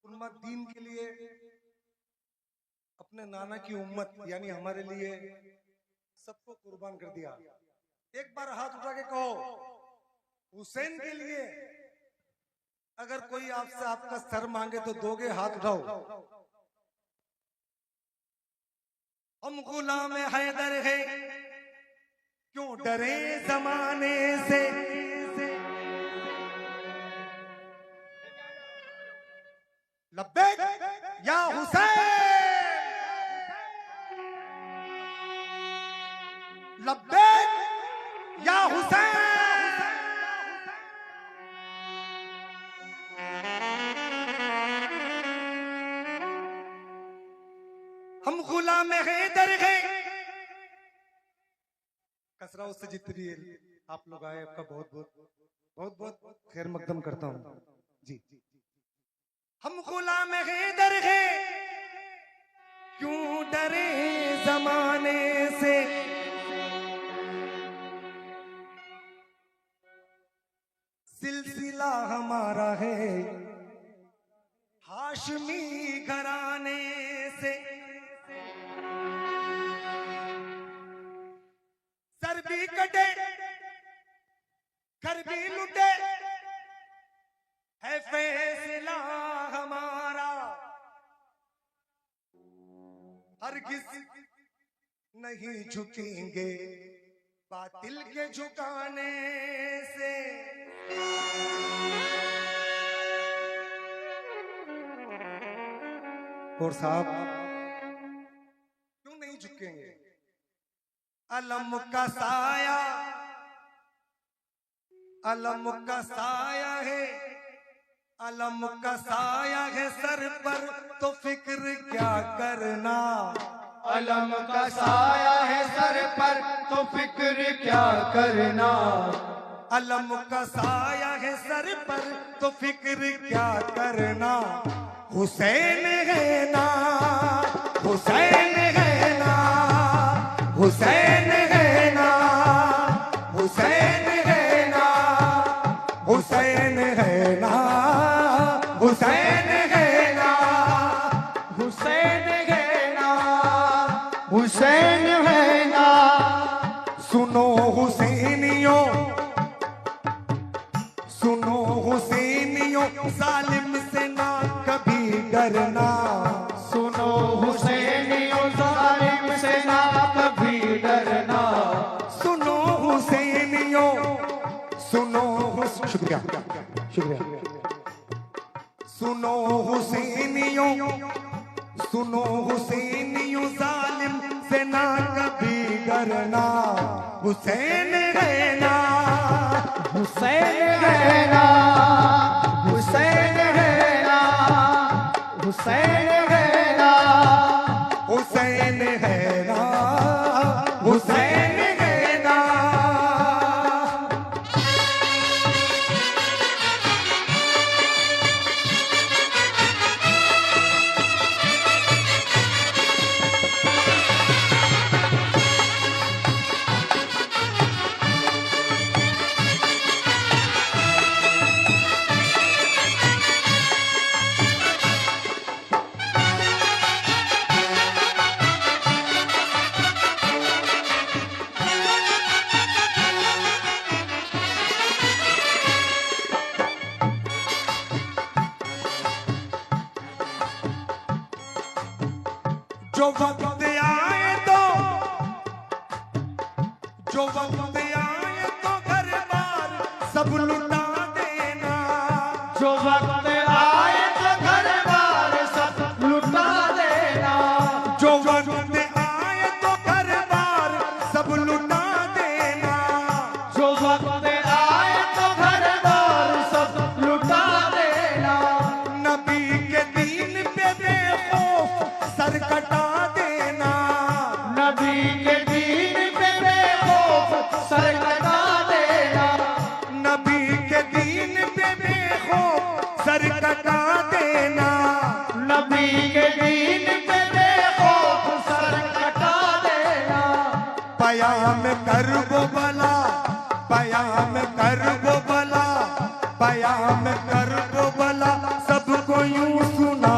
उम्मत दीन के लिए अपने नाना की उम्मत यानी हमारे लिए सबको कुर्बान कर दिया। एक बार हाथ उठा के कहो हुसैन के लिए अगर कोई आपसे आपका सर मांगे तो दोगे? हाथ उठाओ। हम गुलाम हैदर है, क्यों डरे जमाने से। लब्बैक या हुसैन, लब्बैक या हुसैन। हम गुलाम हैदर है। कसरा उससे जितनी आप लोग आए आपका बहुत बहुत बहुत बहुत खैर मकदम करता हूं जी। हम गुलाम हैदर है, क्यों डरे जमाने से। सिलसिला हमारा है हाशमी घराने से। सर भी कटे घर भी लुटे, है फैसला हमारा। हरगिज़ नहीं झुकेंगे बातिल के झुकाने से। और साहब क्यों नहीं झुकेंगे? अलम का साया, अलम का साया है, अलम का साया है सर पर तो फिक्र क्या करना। अलम का साया है सर पर तो फिक्र क्या करना। अलम का साया है सर पर तो फिक्र क्या करना। हुसैन है ना, हुसैन है ना, हुसैन है ना, हुसैन है ना, हुसैन है ना, हुसैन है ना, हुसैन है ना, हुसैन है ना। सुनो हुसैनियों, सुनो हुसैनियों, जालिम से ना कभी डरना। सुनो हुसैनियों, जालिम से ना कभी डरना। सुनो हुसैनियों, सुनो शुक्रिया शुक्रिया। सुनो हुसैनियों, सुनो हुसैनियों, जालिम से ना कभी डरना। हुसैन है ना, हुसैन है ना, हुसैन है ना, हुसैन है ना, हुसैन है ना, हुसैन है ना। जो वक्त आए तो, जो वक्त आए तो घर बार सब लुटा देना। जो वक्त आए तो घर बार सब लुटा देना। जो वक्त आए तो घर बार सब लुटा देना। जो वक्त आए तो घर बार सब लुटा देना। नबी के दीन पे बेखौफ सर कटा देना। नबी के दीन पे बेखौफ सर कटा देना। नबी के दीन पे बेखौफ सर कटा देना। नबी के दीन पे बेखौफ सर कटा देना। पयाम कर वो भला, पयाम कर वो भला, पयाम कर वो भला, सबको यूं सुना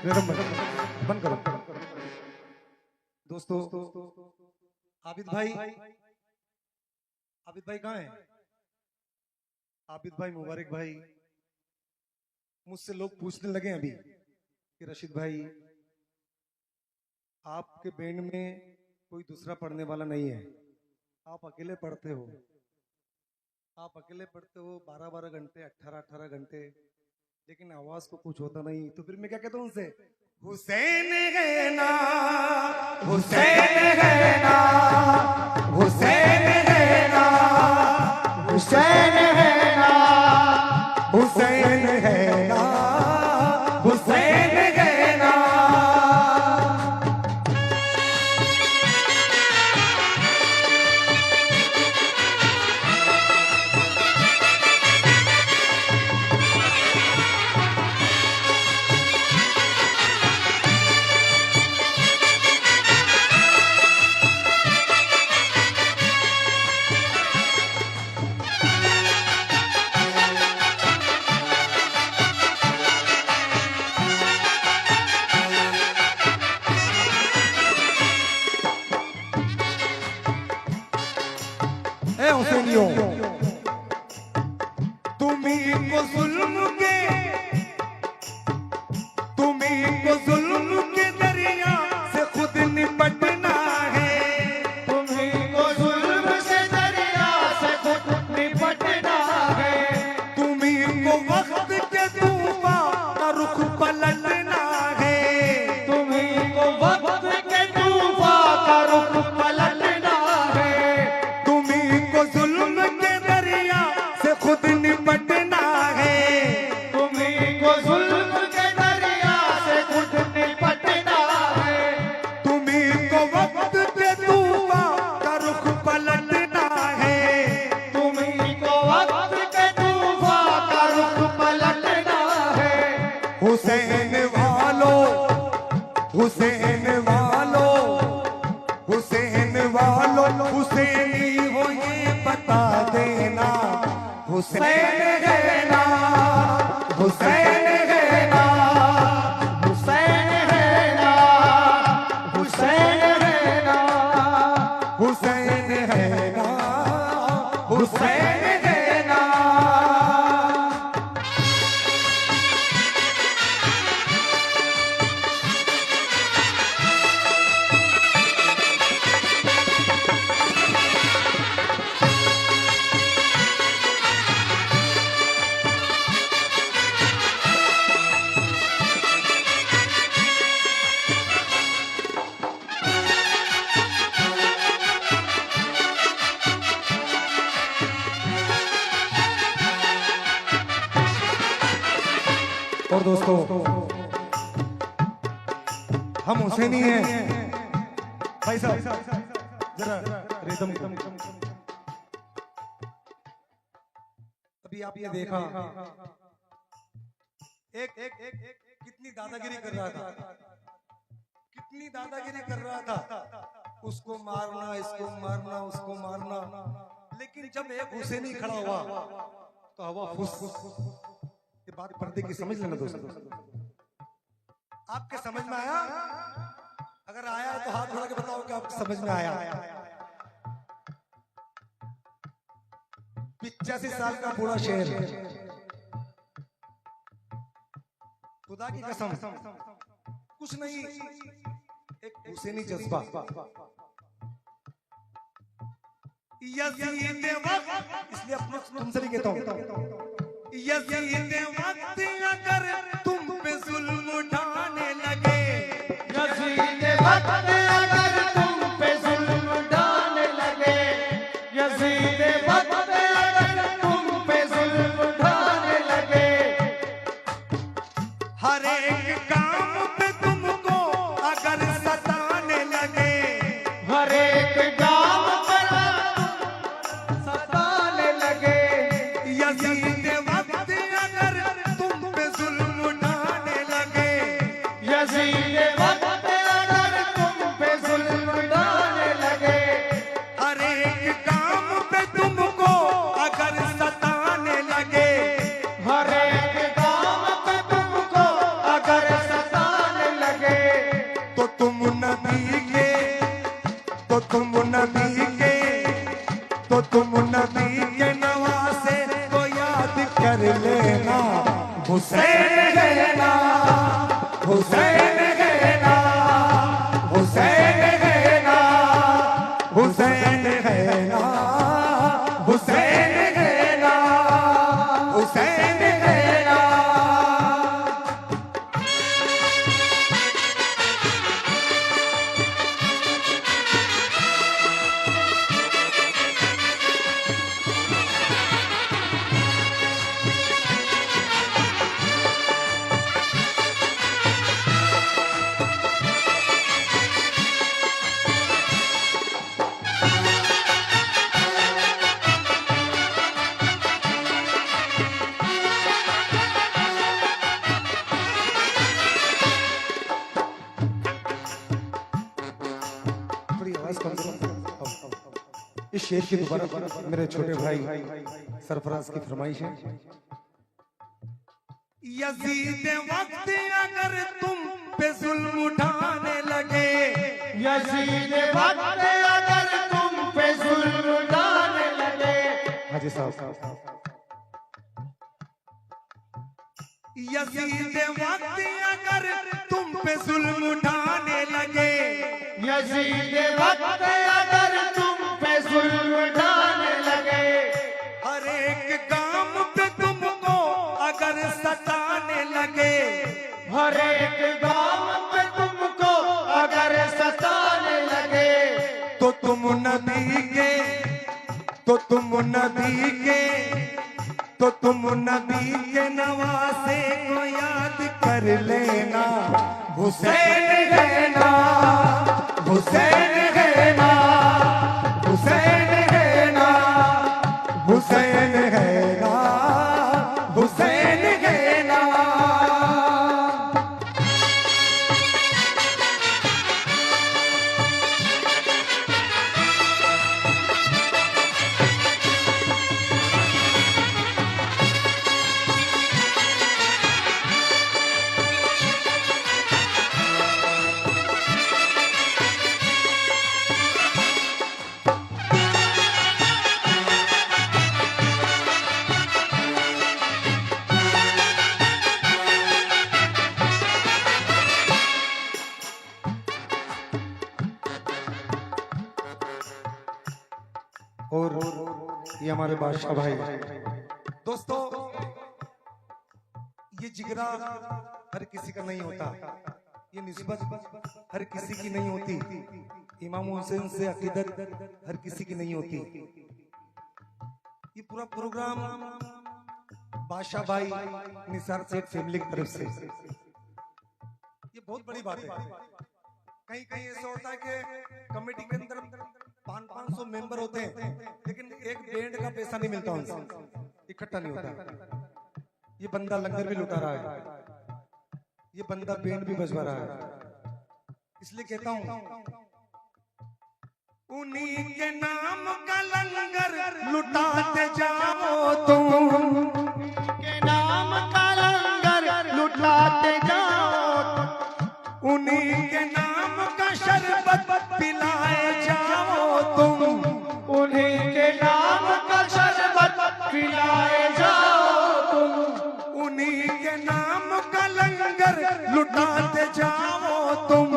बंद करो। दोस्तों, आबिद भाई कहाँ है? आबिद भाई, मुबारक भाई, मुझसे लोग पूछने लगे अभी कि रशीद भाई, आपके बैंड में कोई दूसरा पढ़ने वाला नहीं है, आप अकेले पढ़ते हो, 12-12 घंटे, 18-18 घंटे, लेकिन आवाज को कुछ होता नहीं। तो फिर मैं क्या कहता हूं उनसे, हुसैन है ना, हुसैन है ना, हुसैन है ना, हुसैन है ना, हुसैन है ना, हुसैन है ना। हुसैनियों, तुम्हीं को जुल्म के दरिया से खुद निपटना है, तुम्हीं को जुल्म से दरिया से खुद निपटना है, तुम्हीं को वक्त के तूफान का रुख पलटना है, तुम्हीं को वक्त के तूफान का रुख पलटना है, जुल्म के दरिया से खुद निपटना है, तुम्हीं को जुल्म के दरिया से खुद निपटना है, तुम्हीं को वक्त के तूफान का रुख पलटना है, तुम्हीं को वक्त के तूफान का रुख पलटना है। हुसैन वालों, हुसैन वालों, हुसैन वालों, हुसैनी हो ये बता देना, हुसैन है ना, हुसैन है ना, हुसैन है ना, हुसैन है ना, हुसैन है ना, हुसैन है ना। और दोस्तों, हम हुसैनी हैं भाई साहब, जरा रिदम। अभी आप ये देखा, एक कितनी दादागिरी कर रहा था, कितनी दादागिरी कर रहा था, उसको मारना, इसको मारना, उसको मारना, लेकिन जब एक हुसैनी खड़ा हुआ तो हवा फुस। ये बात पर्दे की समझ लेना दोस्तों, आपके समझ में आया? अगर आया तो हाथ उठा के बताओ कि आपको समझ में आया। 85 साल का बूढ़ा शेर, खुदा की कसम कुछ नहीं, एक हुसैनी जज्बा। यज़ीद वक्त, इसलिए अपने तुमसे भी कहता हूं, यज़ीद वक्त अगर तुम पे जुल्म उठाने लगे, यज़ीद वक्त अगर तुम पे जुल्म ढाने लगे, यज़ीद वक्त अगर तुम पे जुल्म ढाने लगे, हर एक काम पे तुमको अगर सताने लगे, हर एक काम पर सताने लगे, यज़ीद वक्त अगर तुम पे जुल्म उठाने लगे, यज़ीद वक्त अगर तुम इस शेर की दोबारा मेरे छोटे भाई सरफराज की फरमाइश है। यजीद वक्त अगर तुम पे जुल्म उठाने लगे, यजीद वक्त अगर तुम पे जुल्म उठाने लगे। हाजी साहब। यजीद वक्त अगर तुम पे जुल्म उठाने लगे, यजीद वक्त अगर तुम पे जुल्म उठाने लगे। हर एक काम पे तुमको अगर सताने लगे, हर एक काम पे तुमको अगर सताने लगे। तो तुम नबी के नवासे को याद कर लेना। हुसैन है ना, हुसैन है ना, हुसैन है ना, हुसैन है ना, हुसैन है ना। और ये हमारे बादशाह भाई। दोस्तों, ये जिगरा हर किसी का नहीं होता, ये निस्बत हर किसी की नहीं होती, इमाम हुसैन से अकीदत हर किसी की नहीं होती। ये पूरा प्रोग्राम बादशाह भाई निसार सेठ फैमिली की तरफ से, ये बहुत बड़ी बात है। कहीं कहीं ऐसा होता है कि कमेटी के अंदर 500 मेंबर होते हैं, लेकिन एक बैंड का पैसा नहीं मिलता उनसे, इकट्ठा नहीं होता। ये बंदा लंगर भी लुटा रहा है, ये बंदा बैंड भी बजवा रहा है। इसलिए कहता हूं, उन्हीं के नाम का लंगर लुटाते जाओ तुम, के नाम का लंगर लुटाते जाओ। उन्हीं के नाम का शरबत पिलाए जाओ तुम, उन्हीं के नाम का शरबत पिलाए जाओ तुम। उन्हीं के नाम का लंगर लुटाते जाओ तुम,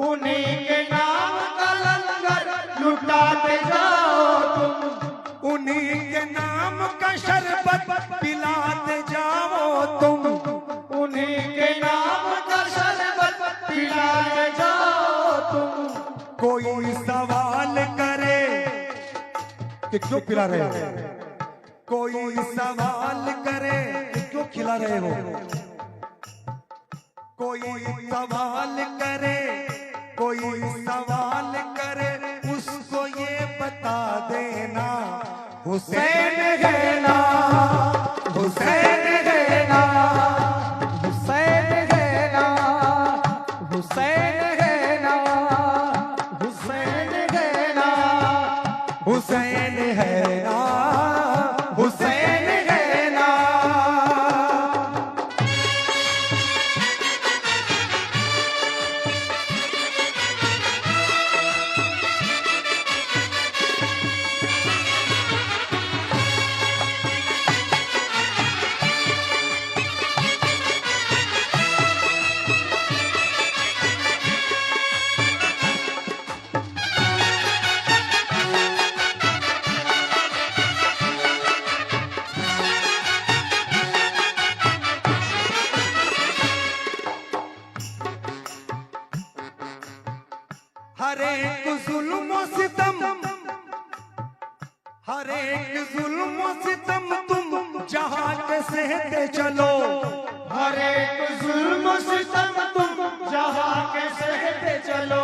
उन्हीं के नाम का लंगर लुटाते जाओ तुम। उन्हीं के नाम का शरबत पिलाते जाओ तुम। उन्हीं के नाम का शरबत पिलाए जाओ तुम। कोई सवाल करे कि क्यों पिला रहे हो, कोई सवाल करे कि क्यों खिला रहे हो, कोई सवाल करे, कोई सवाल करे, उसको ये बता देना हुसैन है ना, हुसैन है ना, हुसैन है ना, हुसैन है ना, हुसैन है ना, हुसैन है ना, हुसैन है ना। हर एक जुल्म सितम, हर एक जुल्म सितम तुम जहां के सहते चलो, हर एक जुल्म सितम तुम जहां के सहते चलो।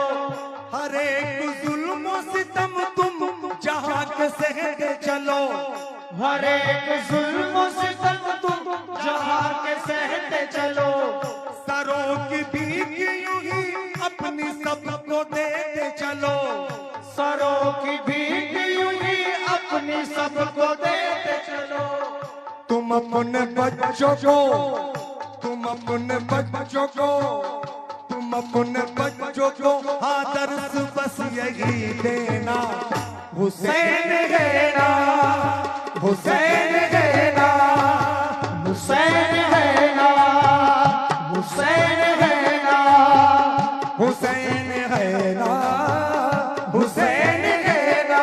हर एक जुल्म सितम तुम जहां के सहते चलो, हर एक जुल्म सितम तुम जहां के सहते चलो। सरों की भीख यूं ही अपनी सबको देते चलो, सरों की भीख यूं ही अपनी सबको देते चलो। तुम अपने बच्चों को, तुम अपने बच्चों को, तुम अपने बच्चों को आदर्श बस यही देना, हुसैन है ना, हुसैन है ना, हुसैन है ना, हुसैन है ना, हुसैन है ना, हुसैन है ना।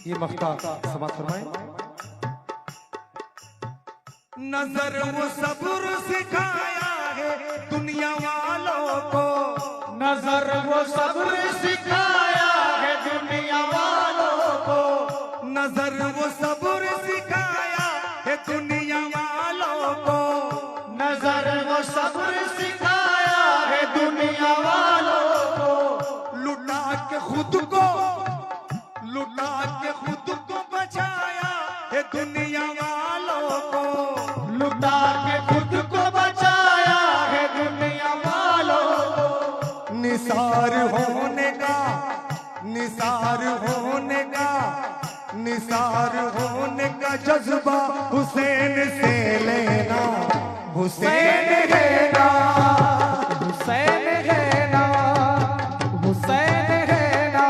ये मफ्ता समाप्त फरमाएं। नजर वो सब्र सिखाया है दुनिया वालों को, नजर वो सब्र सिखाया है दुनिया वालों को, नजर वो सब्र सिखाया है दुनिया वालों को, नजर वो सब्र सिखाया है दुनिया वालों को। लुटा के खुद को, लुटा के खुद को बचाया है दुनिया वालों को, लुटा के खुद को बचाया है दुनिया वालों को। निसार होने का, निसार होने का, निसार होने का जज्बा हुसैन से लेना, हुसैन है ना, हुसैन है ना, हुसैन है ना,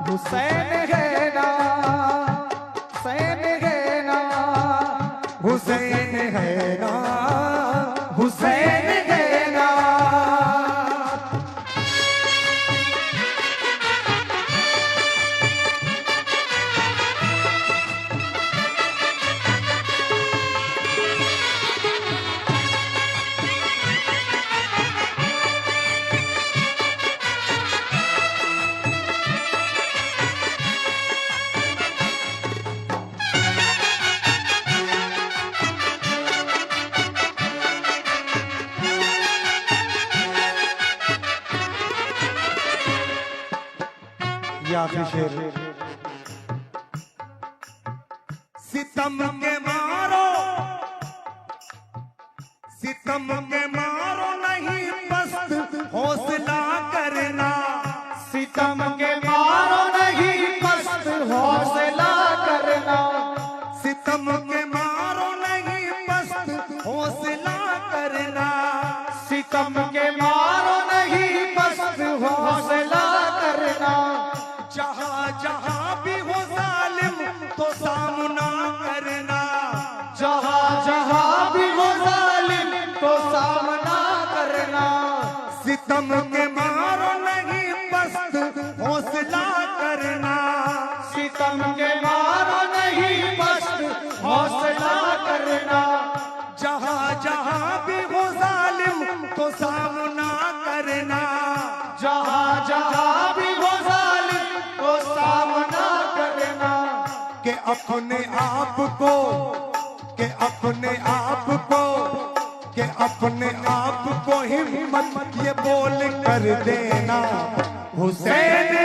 हुसैन है ना, हुसैन है ना, हुसैन है ना, हुसैन है ना। ये आखिरी शेर। सितम के मारो, सितम के मारो नहीं पस्त हौसला करना, सितम के मारो नहीं पस्त हौसला करना, सितम के मारो नहीं पस्त हौसला करना, सितम के मारो नहीं पस्त हौसला करना। जहाँ जहाँ भी हो जालिम तो सामना करना, जहाँ जहाँ भी हो जालिम तो सामना करना। सितम के मारो नहीं पस्त हौसला करना, सितम के मारो नहीं पस्त हौसला करना। जहाँ जहाँ भी हो जालिम तो सामना करना, जहाँ जहाँ भी हो जालिम तो सामना करना। के अपने आप को, के अपने आप को, के अपने आप को हिम्मत ये बोल कर देना, हुसैन